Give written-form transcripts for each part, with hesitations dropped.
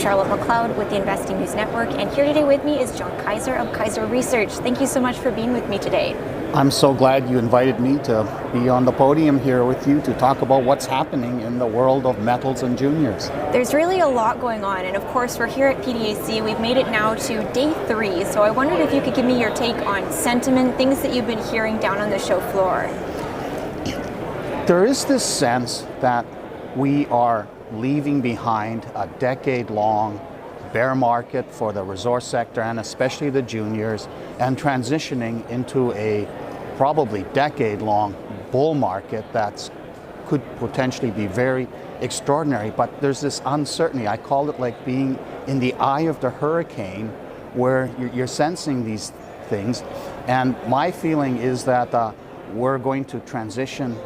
Charlotte McLeod with the Investing News Network, and here today with me is John Kaiser of Kaiser Research. Thank you so much for being with me today. I'm so glad you invited me to be on the podium here with you to talk about what's happening in the world of metals and juniors. There's really a lot going on, and of course we're here at PDAC. We've made it now to day 3, so I wondered if you could give me your take on sentiment, things that you've been hearing down on the show floor. There is this sense that we are leaving behind a decade-long bear market for the resource sector and especially the juniors, and transitioning into a probably decade-long bull market that could potentially be very extraordinary. But there's this uncertainty. I call it like being in the eye of the hurricane, where you're sensing these things. And my feeling is that we're going to transition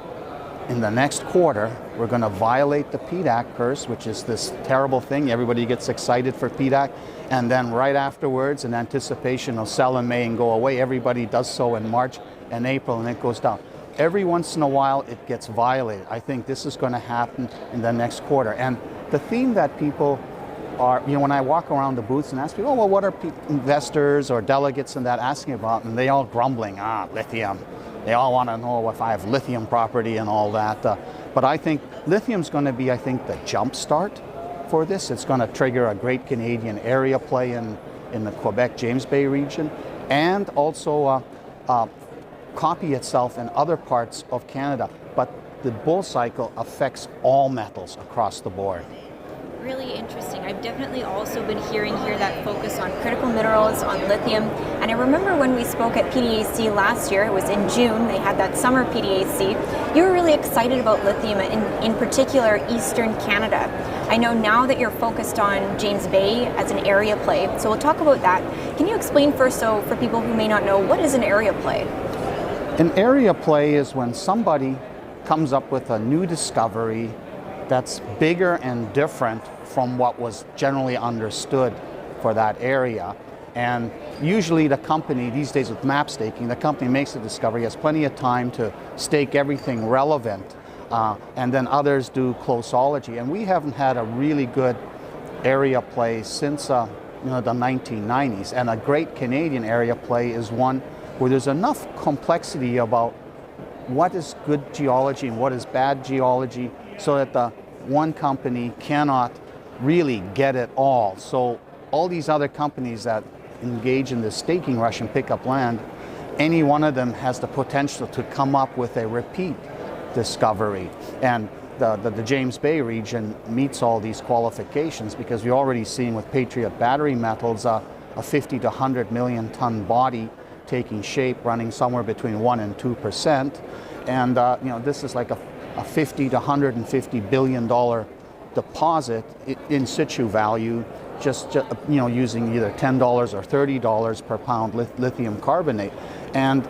in the next quarter. We're going to violate the PDAC curse, which is this terrible thing. Everybody gets excited for PDAC, and then right afterwards, in anticipation of sell in May and go away, everybody does so in March and April, and it goes down. Every once in a while, it gets violated. I think this is going to happen in the next quarter. And the theme that people are, when I walk around the booths and ask people, oh, well, what are investors or delegates and that asking about? And they all grumbling, lithium. They all want to know if I have lithium property and all that. But I think lithium's going to be, the jump start for this. It's going to trigger a great Canadian area play in the Quebec James Bay region, and also copy itself in other parts of Canada. But the bull cycle affects all metals across the board. Really interesting. I've definitely also been hearing here that focus on critical minerals, on lithium. And I remember when we spoke at PDAC last year, it was in June, they had that summer PDAC, you were really excited about lithium, in particular Eastern Canada. I know now that you're focused on James Bay as an area play, so we'll talk about that. Can you explain first, so for people who may not know, what is an area play? An area play is when somebody comes up with a new discovery that's bigger and different from what was generally understood for that area. And usually the company, these days with map staking, the company makes a discovery, has plenty of time to stake everything relevant, and then others do closeology. And we haven't had a really good area play since the 1990s. And a great Canadian area play is one where there's enough complexity about what is good geology and what is bad geology, so that the one company cannot really get it all. So all these other companies that engage in this staking rush and pick up land, any one of them has the potential to come up with a repeat discovery. And the James Bay region meets all these qualifications, because we're already seeing with Patriot Battery Metals a 50 to 100 million ton body taking shape, running somewhere between 1% and 2%. And this is like a 50 to 150 billion dollar deposit in situ value, just using either $10 or $30 per pound lithium carbonate. And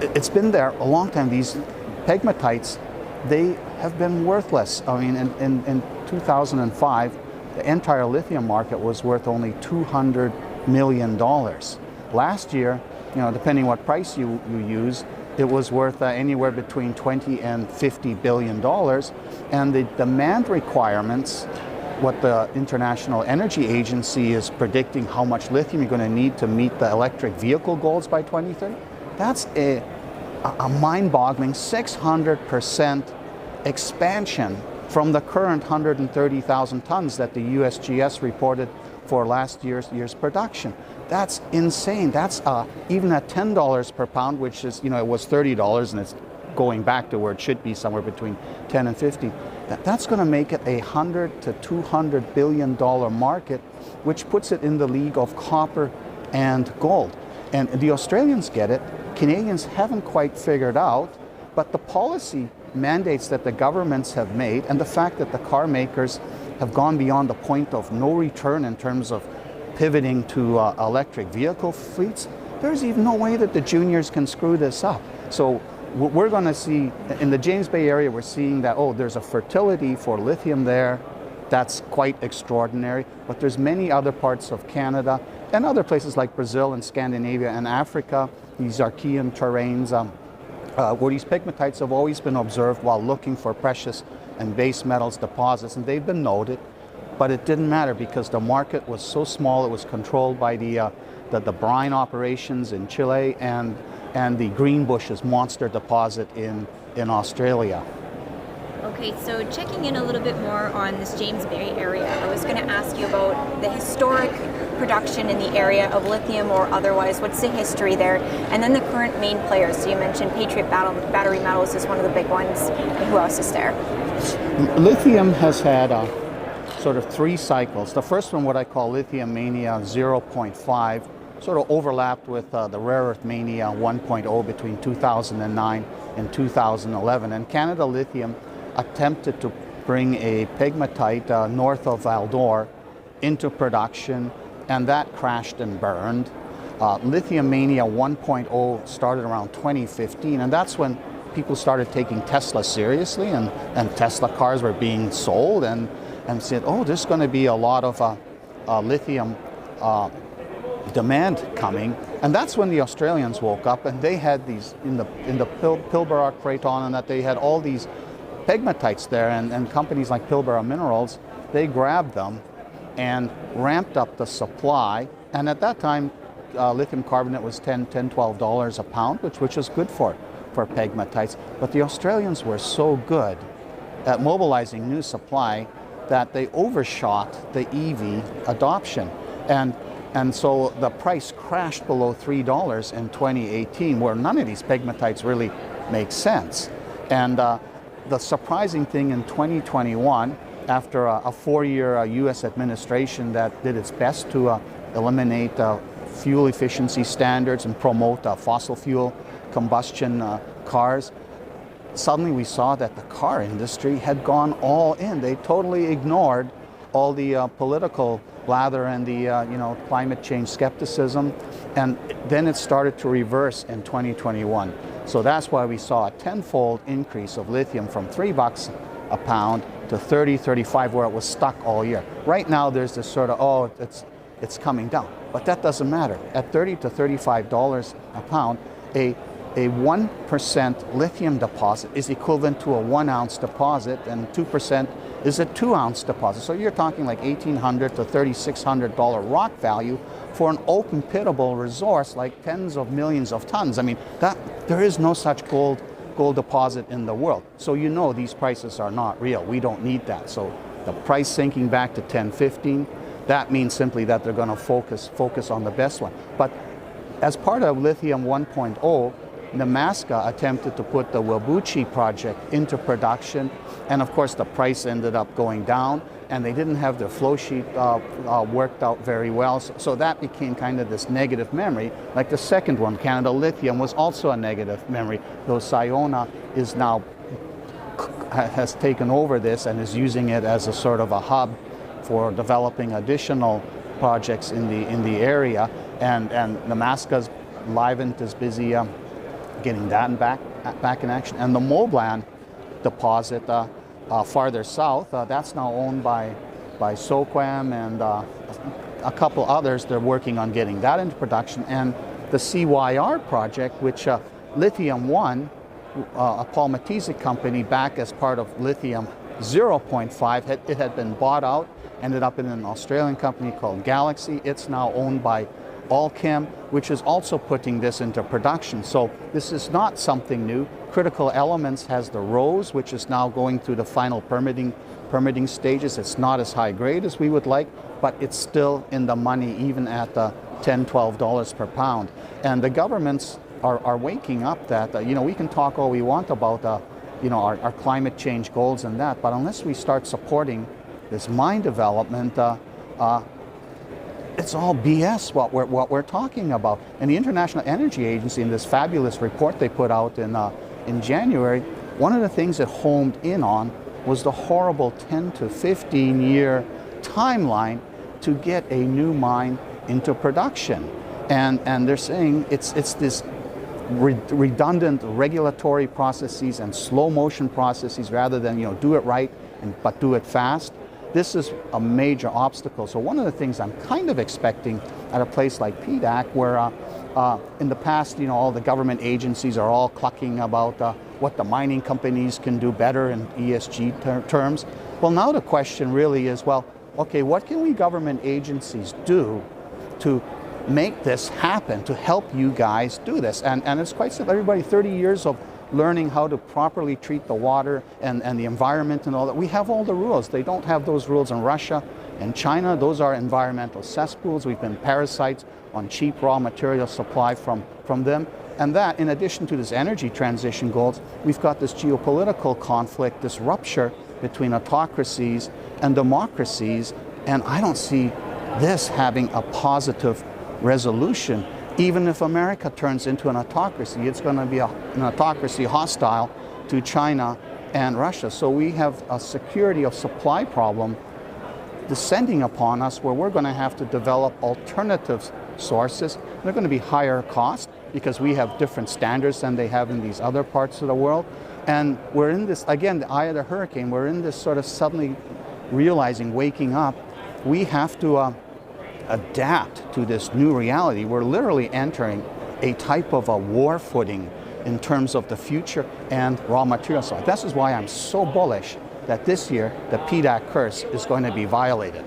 it's been there a long time. These pegmatites, they have been worthless. I mean, in 2005, the entire lithium market was worth only $200 million. Last year, depending what price you use, it was worth anywhere between 20 and 50 billion dollars. And the demand requirements, what the International Energy Agency is predicting how much lithium you're going to need to meet the electric vehicle goals by 2030, that's a mind-boggling 600% expansion from the current 130,000 tons that the USGS reported for last year's production. That's insane. That's even at $10 per pound, which is, it was $30, and it's going back to where it should be, somewhere between 10 and 50. That's going to make it a $100 to $200 billion market, which puts it in the league of copper and gold. And the Australians get it. Canadians haven't quite figured out, but the policy mandates that the governments have made, and the fact that the car makers have gone beyond the point of no return in terms of pivoting to electric vehicle fleets, there's even no way that the juniors can screw this up. So we're going to see, in the James Bay area, we're seeing that, there's a fertility for lithium there that's quite extraordinary, but there's many other parts of Canada and other places like Brazil and Scandinavia and Africa, these Archean terrains, where these pegmatites have always been observed while looking for precious and base metals deposits, and they've been noted. but it didn't matter because the market was so small. It was controlled by the brine operations in Chile and the Greenbushes monster deposit in Australia. Okay, so checking in a little bit more on this James Bay area, I was going to ask you about the historic production in the area of lithium or otherwise. What's the history there? And then the current main players. So you mentioned Patriot Battery Metals is one of the big ones. And who else is there? Lithium has had sort of 3 cycles. The first one, what I call Lithium Mania 0.5, sort of overlapped with the Rare Earth Mania 1.0 between 2009 and 2011. And Canada Lithium attempted to bring a pegmatite north of Val-d'Or into production, and that crashed and burned. Lithium Mania 1.0 started around 2015, and that's when people started taking Tesla seriously, and Tesla cars were being sold, and said, oh, there's going to be a lot of lithium demand coming. And that's when the Australians woke up, and they had these in the Pilbara Craton, and that they had all these pegmatites there, and companies like Pilbara Minerals, they grabbed them and ramped up the supply. And at that time, lithium carbonate was $10-12 a pound, which was good for pegmatites. But the Australians were so good at mobilizing new supply that they overshot the EV adoption. And so the price crashed below $3 in 2018, where none of these pegmatites really make sense. And the surprising thing in 2021, after a 4-year U.S. administration that did its best to eliminate fuel efficiency standards and promote fossil fuel combustion cars, suddenly we saw that the car industry had gone all in. They totally ignored all the political blather and the climate change skepticism, and then it started to reverse in 2021. So that's why we saw a tenfold increase of lithium from $3 a pound to 30, 35, where it was stuck all year. Right now there's this sort of, oh, it's coming down, but that doesn't matter. At $30 to $35 a pound, a 1% lithium deposit is equivalent to a 1-ounce deposit, and 2% is a 2-ounce deposit. So you're talking like $1,800 to $3,600 rock value for an open pitable resource like tens of millions of tons. I mean, there is no such gold deposit in the world. So you know these prices are not real. We don't need that. So the price sinking back to 10, 15, that means simply that they're going to focus on the best one. But as part of Lithium 1.0, Nemaska attempted to put the Whabouchi project into production, and of course the price ended up going down, and they didn't have their flow sheet worked out very well, so that became kind of this negative memory. Like the second one, Canada Lithium, was also a negative memory, though Sayona is now has taken over this and is using it as a sort of a hub for developing additional projects in the area, and Nemaska's Livent is busy getting that back in action. And the Moblan deposit farther south, that's now owned by SOQUEM and a couple others. They're working on getting that into production. And the CYR project, which Lithium One, a Paul Matizek company back as part of Lithium 0.5, it had been bought out, ended up in an Australian company called Galaxy. It's now owned by Allchem, which is also putting this into production. So this is not something new. Critical Elements has the Rose, which is now going through the final permitting stages. It's not as high grade as we would like, but it's still in the money even at $10-12 per pound. And the governments are waking up that we can talk all we want about our climate change goals and that, but unless we start supporting this mine development, it's all BS what we're talking about. And the International Energy Agency, in this fabulous report they put out in January, one of the things it homed in on was the horrible 10 to 15 year timeline to get a new mine into production. And they're saying it's this redundant regulatory processes and slow motion processes rather than do it right but do it fast. This is a major obstacle. So one of the things I'm kind of expecting at a place like PDAC, where in the past, all the government agencies are all clucking about what the mining companies can do better in ESG terms. Well, now the question really is, well, okay, what can we government agencies do to make this happen, to help you guys do this? And it's quite simple. Everybody, 30 years of learning how to properly treat the water and the environment and all that. We have all the rules. They don't have those rules in Russia and China. Those are environmental cesspools. We've been parasites on cheap raw material supply from them. And that, in addition to this energy transition goals, we've got this geopolitical conflict, this rupture between autocracies and democracies. And I don't see this having a positive resolution. Even if America turns into an autocracy, it's going to be an autocracy hostile to China and Russia. So we have a security of supply problem descending upon us, where we're going to have to develop alternative sources. They're going to be higher cost because we have different standards than they have in these other parts of the world. And we're in this, again, the eye of the hurricane, we're in this sort of suddenly realizing, waking up, we have to adapt to this new reality. We're literally entering a type of a war footing in terms of the future and raw material side. This is why I'm so bullish that this year the PDAC curse is going to be violated.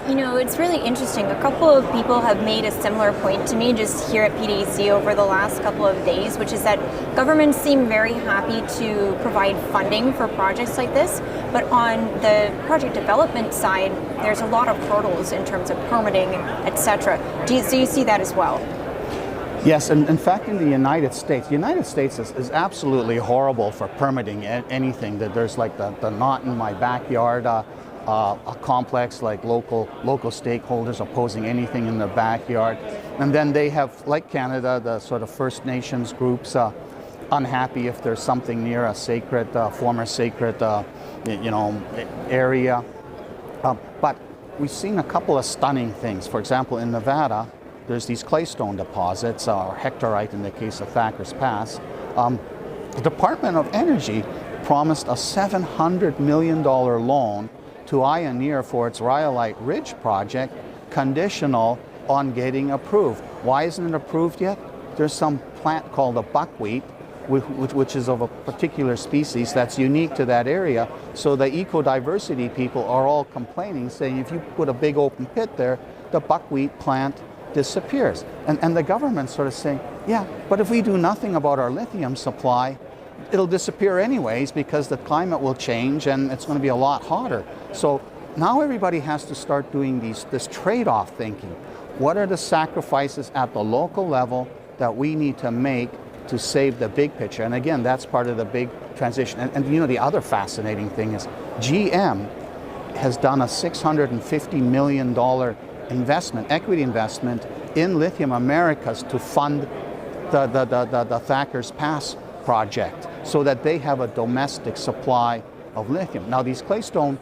You know, it's really interesting. A couple of people have made a similar point to me just here at PDAC over the last couple of days, which is that governments seem very happy to provide funding for projects like this, but on the project development side, there's a lot of hurdles in terms of permitting, etc. Do you see that as well? Yes, and in fact in the United States is absolutely horrible for permitting anything. That there's like the not in my backyard a complex, like local stakeholders opposing anything in their backyard. And then they have, like Canada, the sort of First Nations groups unhappy if there's something near a sacred, former sacred area. But we've seen a couple of stunning things. For example, in Nevada, there's these claystone deposits, or hectorite in the case of Thacker's Pass. The Department of Energy promised a $700 million loan to Ioneer for its Rhyolite Ridge project, conditional on getting approved. Why isn't it approved yet? There's some plant called a buckwheat, which is of a particular species that's unique to that area. So the eco-diversity people are all complaining, saying if you put a big open pit there, the buckwheat plant disappears. And the government's sort of saying, yeah, but if we do nothing about our lithium supply, it'll disappear anyways because the climate will change and it's going to be a lot hotter. So now everybody has to start doing this trade-off thinking. What are the sacrifices at the local level that we need to make to save the big picture? And again, that's part of the big transition. And you know, the other fascinating thing is GM has done a $650 million investment, equity investment in Lithium Americas to fund the Thacker's Pass project so that they have a domestic supply of lithium. Now these claystone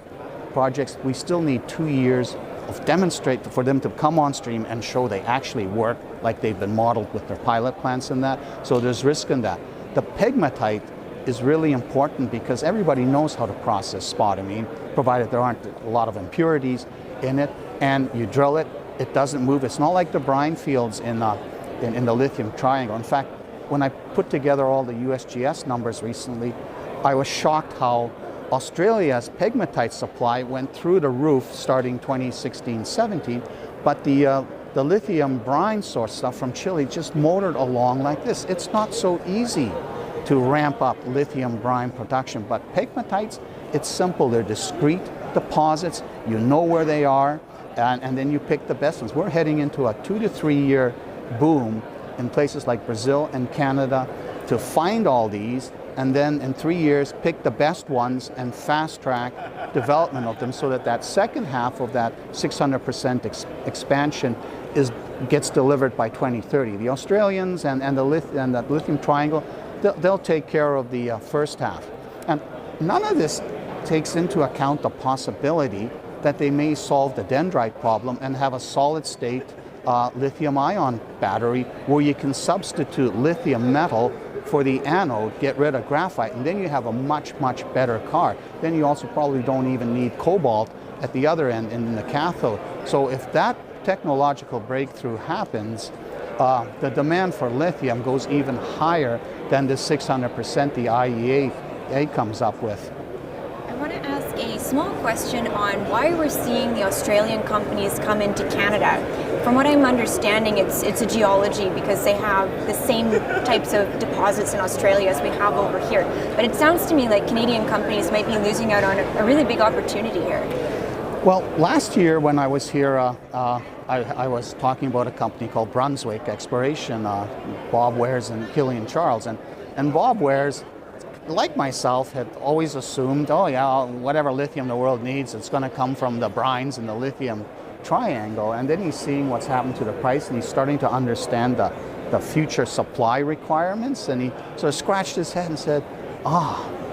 projects, we still need 2 years of demonstrate for them to come on stream and show they actually work like they've been modeled with their pilot plants and that. So there's risk in that. The pegmatite is really important because everybody knows how to process spodumene, provided there aren't a lot of impurities in it, and you drill it, it doesn't move. It's not like the brine fields in the lithium triangle. In fact, when I put together all the USGS numbers recently, I was shocked how Australia's pegmatite supply went through the roof starting 2016-17, but the lithium brine source stuff from Chile just motored along like this. It's not so easy to ramp up lithium brine production, but pegmatites, it's simple. They're discrete deposits. You know where they are, and then you pick the best ones. We're heading into a 2 to 3 year boom in places like Brazil and Canada to find all these, and then in 3 years pick the best ones and fast track development of them so that that second half of that 600% expansion gets delivered by 2030. The Australians and the lithium triangle, they'll take care of the first half. And none of this takes into account the possibility that they may solve the dendrite problem and have a solid state lithium-ion battery where you can substitute lithium metal for the anode, get rid of graphite, and then you have a much, much better car. Then you also probably don't even need cobalt at the other end in the cathode. So if that technological breakthrough happens, the demand for lithium goes even higher than the 600% the IEA comes up with. I want to ask a small question on why we're seeing the Australian companies come into Canada. From what I'm understanding, it's a geology because they have the same types of deposits in Australia as we have over here. But it sounds to me like Canadian companies might be losing out on a really big opportunity here. Well, last year when I was here, I was talking about a company called Brunswick Exploration, Bob Wares and Killian Charles. And Bob Wares, like myself, had always assumed, oh yeah, whatever lithium the world needs, it's going to come from the brines in the lithium triangle. And then he's seeing what's happened to the price, and he's starting to understand the future supply requirements. And he sort of scratched his head and said,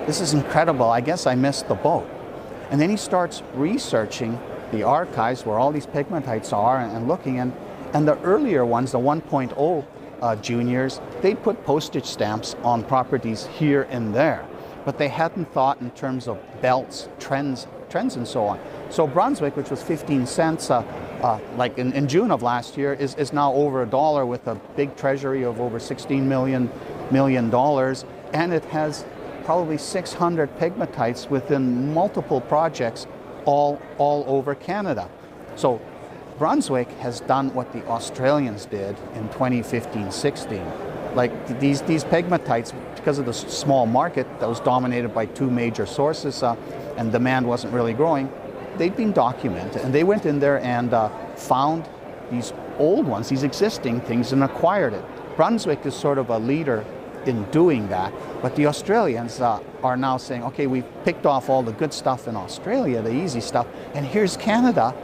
this is incredible. I guess I missed the boat. And then he starts researching the archives where all these pegmatites are and looking. And the earlier ones, the 1.0 juniors, they'd put postage stamps on properties here and there. But they hadn't thought in terms of belts, trends and so on. So Brunswick, which was 15 cents like in June of last year, is now over $1 with a big treasury of over $16 million. And it has probably 600 pegmatites within multiple projects all over Canada. So Brunswick has done what the Australians did in 2015-16. Like these pegmatites, because of the small market that was dominated by two major sources and demand wasn't really growing, they'd been documented. And they went in there and found these old ones, these existing things, and acquired it. Brunswick is sort of a leader in doing that, but the Australians are now saying, okay, we've picked off all the good stuff in Australia, the easy stuff, and here's Canada,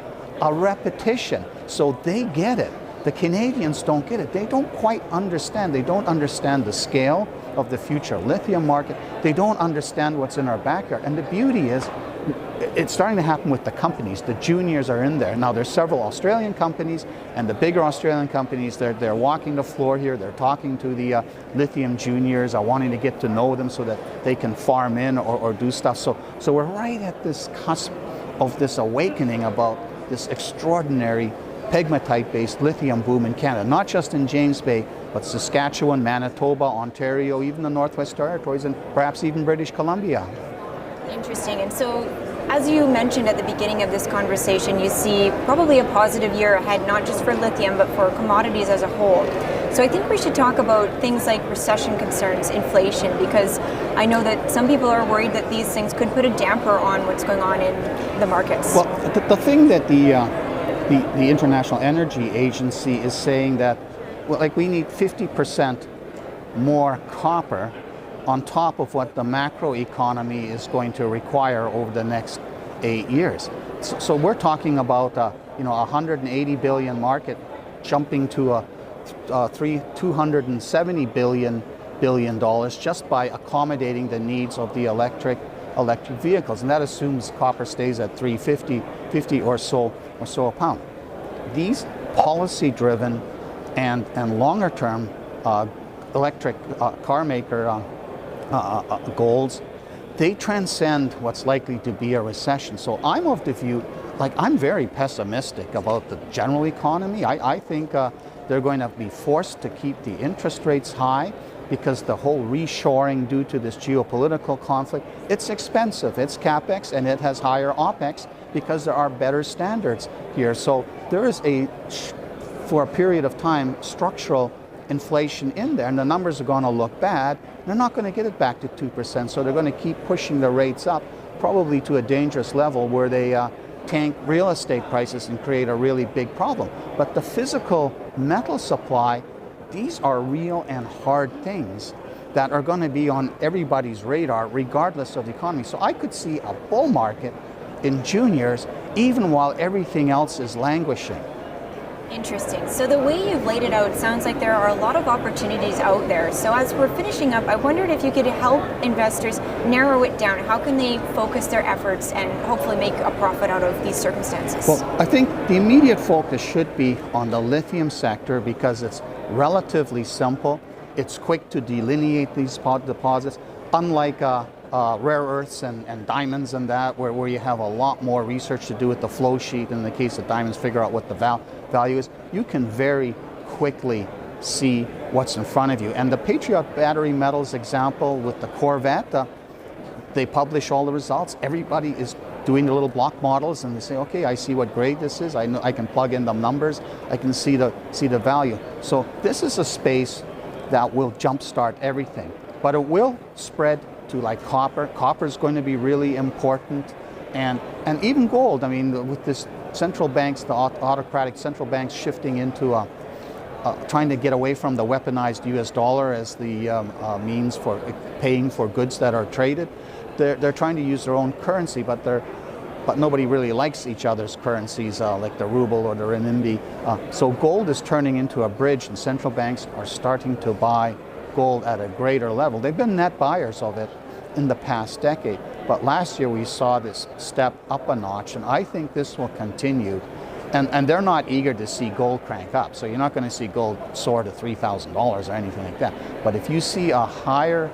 a repetition. So they get it. The Canadians don't get it. They don't quite understand. They don't understand the scale of the future lithium market. They don't understand what's in our backyard. And the beauty is, it's starting to happen with the companies. The juniors are in there. Now there's several Australian companies, and the bigger Australian companies, they're walking the floor here. They're talking to the lithium juniors, wanting to get to know them so that they can farm in or do stuff. So we're right at this cusp of this awakening about this extraordinary pegmatite-based lithium boom in Canada, not just in James Bay, but Saskatchewan, Manitoba, Ontario, even the Northwest Territories, and perhaps even British Columbia. Interesting. And so, as you mentioned at the beginning of this conversation, you see probably a positive year ahead, not just for lithium, but for commodities as a whole. So I think we should talk about things like recession concerns, inflation, because I know that some people are worried that these things could put a damper on what's going on in the markets. Well, the thing that the International Energy Agency is saying that, well, like we need 50% more copper on top of what the macro economy is going to require over the next 8 years. So we're talking about $180 billion market jumping to a $270 billion just by accommodating the needs of the electric vehicles, and that assumes copper stays at $3.50 or so a pound. These policy-driven and longer-term electric car maker goals, they transcend what's likely to be a recession. So I'm of the view, I'm very pessimistic about the general economy. I think they're going to be forced to keep the interest rates high because the whole reshoring due to this geopolitical conflict, it's expensive, it's capex, and it has higher opex because there are better standards here. So there is for a period of time, structural inflation in there, and the numbers are going to look bad. They're not going to get it back to 2%, so they're going to keep pushing the rates up, probably to a dangerous level where they tank real estate prices and create a really big problem. But the physical metal supply, these are real and hard things that are going to be on everybody's radar regardless of the economy. So I could see a bull market in juniors even while everything else is languishing. Interesting. So the way you've laid it out sounds like there are a lot of opportunities out there. So as we're finishing up, I wondered if you could help investors narrow it down. How can they focus their efforts and hopefully make a profit out of these circumstances? Well, I think the immediate focus should be on the lithium sector because it's relatively simple. It's quick to delineate these deposits, unlike rare earths and diamonds and that, where you have a lot more research to do with the flow sheet. In the case of diamonds, figure out what the value is. You can very quickly see what's in front of you. And the Patriot Battery Metals example with the Corvette, they publish all the results. Everybody is doing the little block models, and they say, okay, I see what grade this is. I know I can plug in the numbers. I can see the value. So this is a space that will jumpstart everything, but it will spread to like copper. Copper is going to be really important, and even gold. I mean, with this central banks, the autocratic central banks shifting into trying to get away from the weaponized U.S. dollar as the means for paying for goods that are traded. They're trying to use their own currency, but nobody really likes each other's currencies, like the ruble or the renminbi. So gold is turning into a bridge, and central banks are starting to buy gold at a greater level. They've been net buyers of it in the past decade, but last year we saw this step up a notch, and I think this will continue. And they're not eager to see gold crank up, so you're not going to see gold soar to $3,000 or anything like that. But if you see a higher,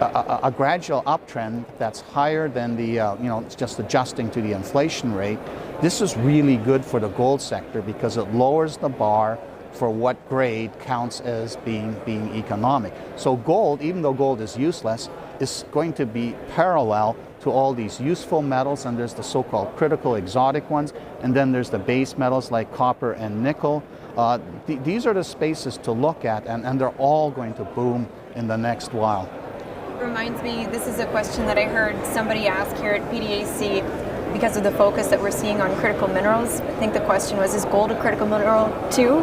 a gradual uptrend that's higher than the, it's just adjusting to the inflation rate, this is really good for the gold sector because it lowers the bar for what grade counts as being economic. So gold, even though gold is useless, is going to be parallel to all these useful metals, and there's the so-called critical exotic ones, and then there's the base metals like copper and nickel. These are the spaces to look at, and they're all going to boom in the next while. Reminds me, this is a question that I heard somebody ask here at PDAC because of the focus that we're seeing on critical minerals. I think the question was, is gold a critical mineral too?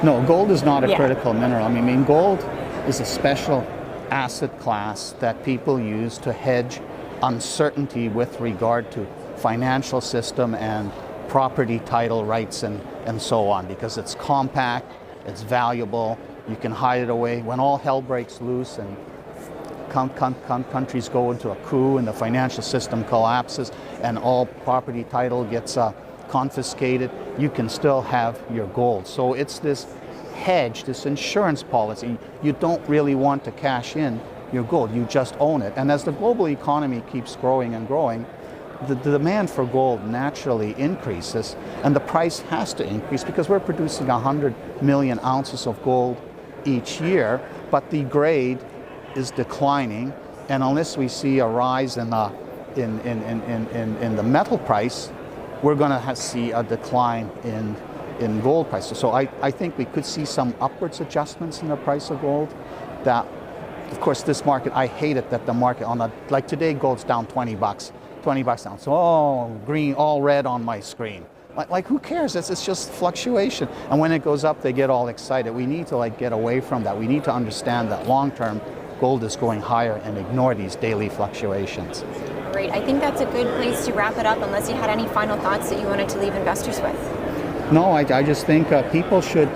No, gold is not a critical mineral. I mean, gold is a special asset class that people use to hedge uncertainty with regard to financial system and property title rights and so on, because it's compact, it's valuable, you can hide it away. When all hell breaks loose and countries go into a coup and the financial system collapses and all property title gets confiscated, you can still have your gold. So it's this hedge, this insurance policy. You don't really want to cash in your gold, you just own it. And as the global economy keeps growing and growing, the demand for gold naturally increases, and the price has to increase because we're producing 100 million ounces of gold each year, but the grade is declining, and unless we see a rise in the metal price, we're going to see a decline in gold prices. So I think we could see some upwards adjustments in the price of gold. That, of course, this market, I hate it that the market like today, gold's down 20 bucks down. So green, all red on my screen. Like who cares? It's just fluctuation. And when it goes up, they get all excited. We need to get away from that. We need to understand that long term, gold is going higher and ignore these daily fluctuations. Great. I think that's a good place to wrap it up, unless you had any final thoughts that you wanted to leave investors with. No, I just think people should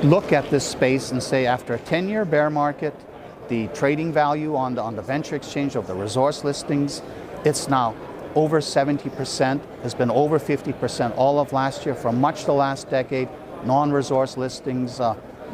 look at this space and say, after a 10-year bear market, the trading value on the venture exchange of the resource listings, it's now over 70%, has been over 50% all of last year. For much the last decade, non-resource listings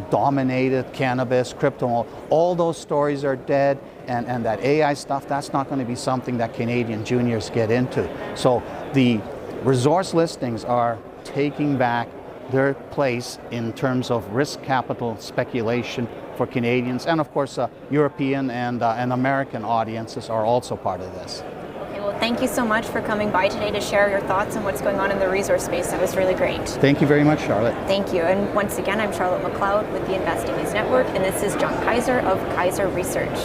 dominated cannabis, crypto, all those stories are dead, and that AI stuff, that's not going to be something that Canadian juniors get into. So the resource listings are taking back their place in terms of risk capital speculation for Canadians, and of course European and American audiences are also part of this. Okay, well, thank you so much for coming by today to share your thoughts on what's going on in the resource space. That was really great. Thank you very much, Charlotte. Thank you. And once again, I'm Charlotte McLeod with the Investing News Network, and this is John Kaiser of Kaiser Research.